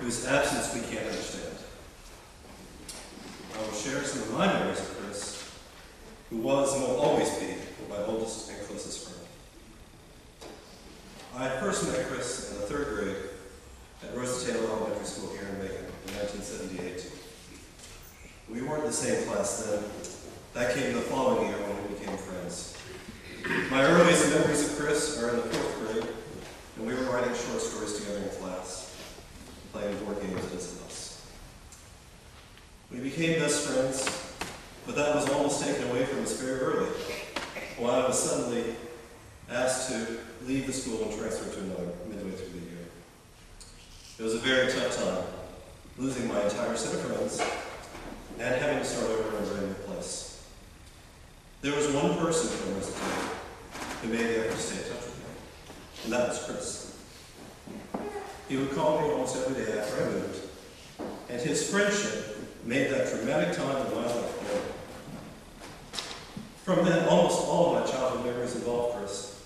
whose absence we can't understand. I will share some of my memories of Chris, who was and will always be my oldest and closest friend. I first met Chris in the 3rd grade at Rosa Taylor Elementary School here in Macon in 1978. We weren't in the same class then. That came the following year when we became friends. My earliest memories of Chris are in the 4th grade, and we were writing short stories together in class, playing board games at his house. We became best friends, but that was almost taken away from us very early, when I was suddenly asked to leave the school and transfer to another midway through the year. It was a very tough time, losing my entire set of friends and having to start over in a brand new place. There was one person from Rosa Taylor who made the effort to stay in touch with me, and that was Chris. He would call me almost every day after I moved, and his friendship made that dramatic time in my life better. From then, almost all of my childhood memories involved Chris.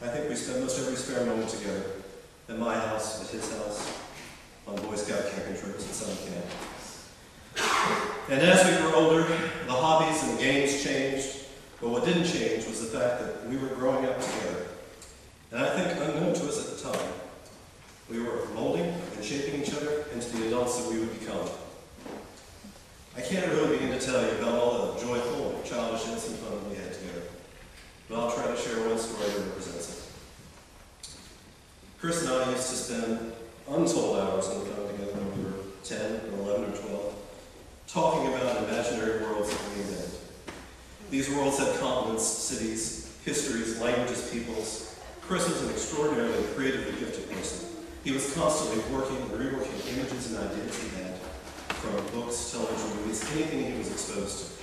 I think we spent most every spare moment together, at my house, at his house, on Boy Scout camping trips at summer camp. And as we grew older, the hobbies and the games changed, but what didn't change was the fact that we were growing up together. And I think, unknown to us at the time, we were molding and shaping each other into the adults that we would become. I can't really begin to tell you about all the joyful, childish, innocent fun that we had together, but I'll try to share one story that represents it. Chris and I used to spend untold hours on the phone together when we were 10 or 11 or 12, talking about imaginary worlds that we invented. These worlds had continents, cities, histories, languages, peoples. Chris was an extraordinarily creatively gifted person. He was constantly working and reworking images and ideas he had from books, television, movies, anything he was exposed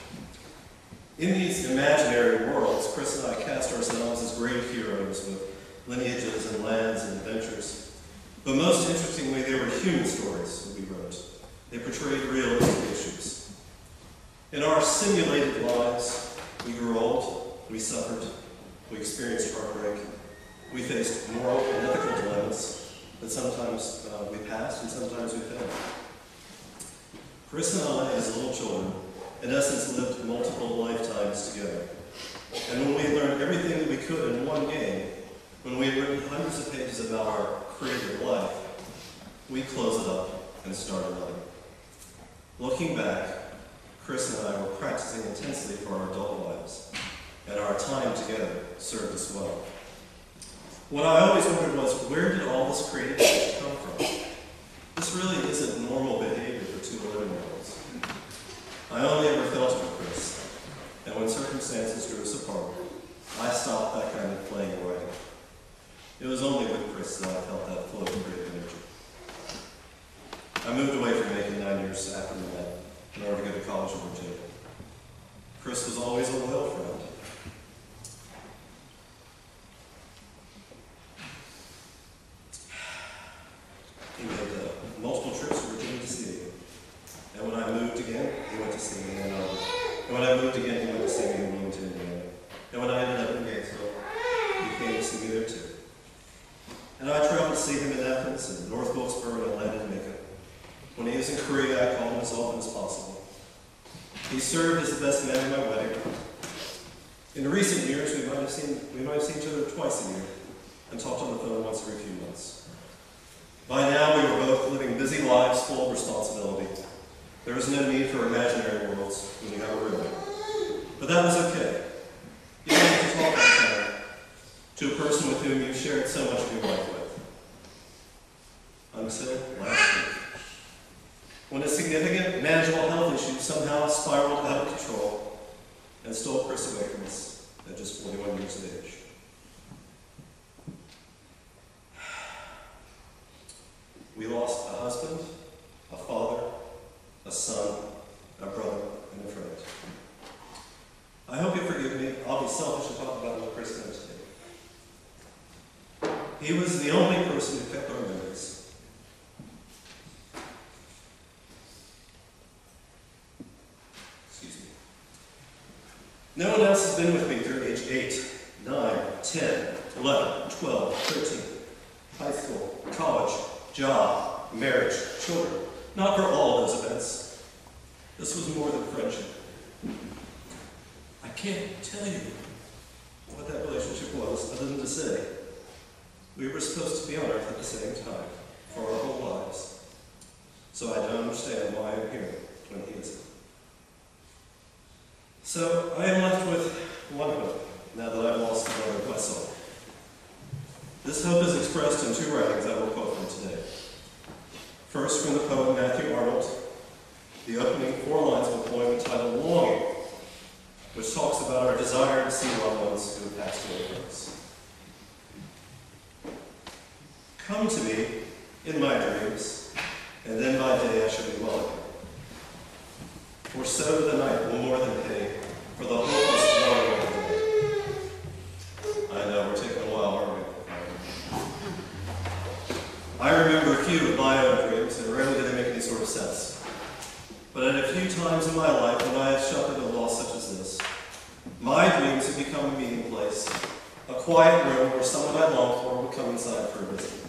to. In these imaginary worlds, Chris and I cast ourselves as great heroes with lineages and lands and adventures. But most interestingly, they were human stories that we wrote. They portrayed realistic issues. In our simulated lives, we grew old, we suffered, we experienced heartbreak, we faced moral and ethical dilemmas that sometimes we passed and sometimes we failed. Chris and I, as little children, in essence lived multiple lifetimes together. And when we learned everything that we could in one game, when we had written hundreds of pages about our creative life, we closed it up and started another. Looking back, Chris and I were practicing intensely for our adult lives, and our time together served us well. What I always wondered was, where did all this creativity come from? This really isn't normal behavior for 2 11-year-olds. I only ever felt it with Chris, and when circumstances drew us apart, I stopped that kind of playing and writing. It was only with Chris that I felt that flow of creative energy. I moved away from Macon 9 years after we met in order to go to college in Virginia. Chris was always a loyal friend. He made multiple trips to Virginia to see me. And when I moved again, he went to see me in Ann Arbor. And when I moved again, he went to see me in Wilmington, Indiana. And when I ended up in Gainesville, he came to see me there too. And I traveled to see him in Athens and North Wilkesboro and landed in Macon. When he was in Korea, I called him as often as possible. He served as the best man at my wedding. In recent years, we might have seen each other twice a year and talked on the phone once every few months. By now, we were both living busy lives full of responsibility. There was no need for imaginary worlds when you have a real one. But that was okay. You don't have to talk all the time to a person with whom you shared so much of your life with. Until last week, when a significant, manageable health issue somehow spiraled out of control and stole Chris away from us at just 41 years of age. We lost a husband, a father, a son, a brother, and a friend. I hope you forgive me. I'll be selfish and talk about what Chris knows today. He was the only person who kept our memories. No one else has been with me through age 8, 9, 10, 11, 12, 13, high school, college, job, marriage, children. Not for all of those events. This was more than friendship. I can't tell you what that relationship was, other than to say we were supposed to be on earth at the same time for our whole lives. So I don't understand why I'm here when he isn't. So I am left with one hope, now that I've lost the brother of my soul. This hope is expressed in two writings I will quote from today. First, from the poet Matthew Arnold, the opening 4 lines of a poem entitled Longing, which talks about our desire to see loved ones who have passed away from us. Come to me in my dreams, and then by day I shall be well again. For so the night will more than pay for the hopeless longing of the day. I know, we're taking a while, aren't we? I remember a few of my own dreams, and rarely do they make any sort of sense. But at a few times in my life when I have suffered a loss such as this, my dreams have become a meeting place, a quiet room where someone I longed for would come inside for a visit.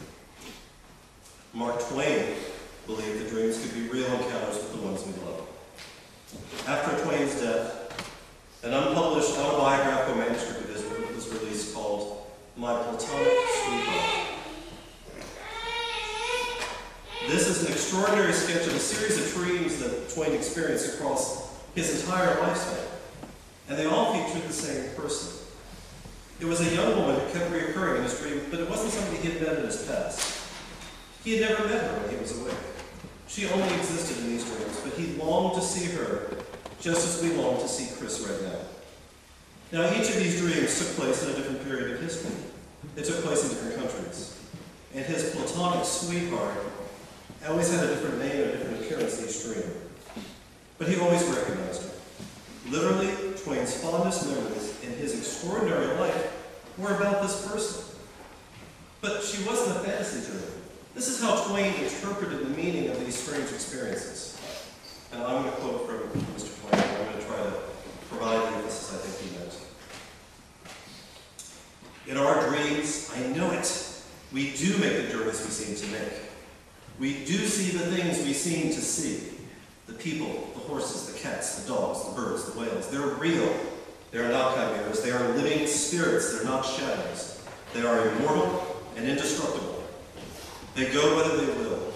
Mark Twain believed that dreams could be real encounters with the ones we love. After Twain's death, an unpublished autobiographical manuscript of his was released called My Platonic Sweetheart. This is an extraordinary sketch of a series of dreams that Twain experienced across his entire lifespan, and they all featured the same person. It was a young woman who kept reoccurring in his dream, but it wasn't somebody he had met in his past. He had never met her when he was awake. She only existed in these dreams, but he longed to see her just as we long to see Chris right now. Now, each of these dreams took place in a different period of history. They took place in different countries. And his platonic sweetheart always had a different name and a different appearance each dream. But he always recognized her. Literally, Twain's fondest memories in his extraordinary life were about this person. But she wasn't a fantasy dream. This is how Twain interpreted the meaning of these strange experiences. And I'm going to quote from Mr. Twain, and I'm going to try to provide the emphasis I think he meant. In our dreams, I know it, we do make the journeys we seem to make. We do see the things we seem to see. The people, the horses, the cats, the dogs, the birds, the whales. They're real. They are not chimeras. They are living spirits. They're not shadows. They are immortal and indestructible. They go whither they will.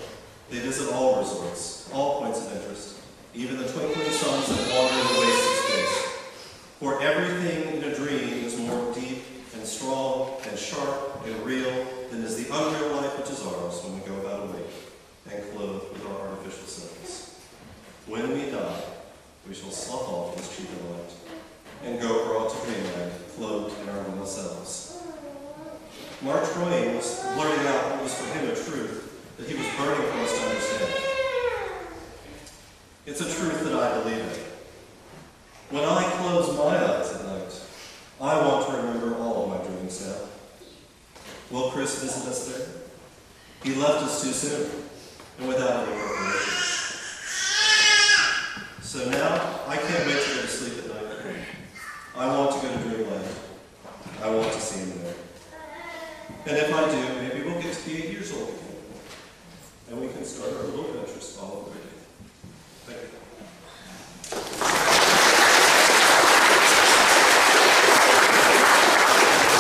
They visit all resorts, all points of interest, even the twinkling suns that wander in the wastes of space. For everything in a dream is more deep and strong and sharp and real than is the unreal life which is ours when we go about awake and clothed with our artificial selves. When we die, we shall slough off this cheap intellect and go abroad to dreamland, clothed in our real selves. Mark Twain was blurting out what was for him a truth that he was burning for us to understand. It's a truth that I believe in. When I close my eyes at night, I want to remember all of my dreams now. Will Chris visit us there? He left us too soon, and without any preparation. So now, I can't wait to go to sleep at night. I want to go to dreamland. I want to see him there. And if I do, maybe we'll get to be 8 years old again.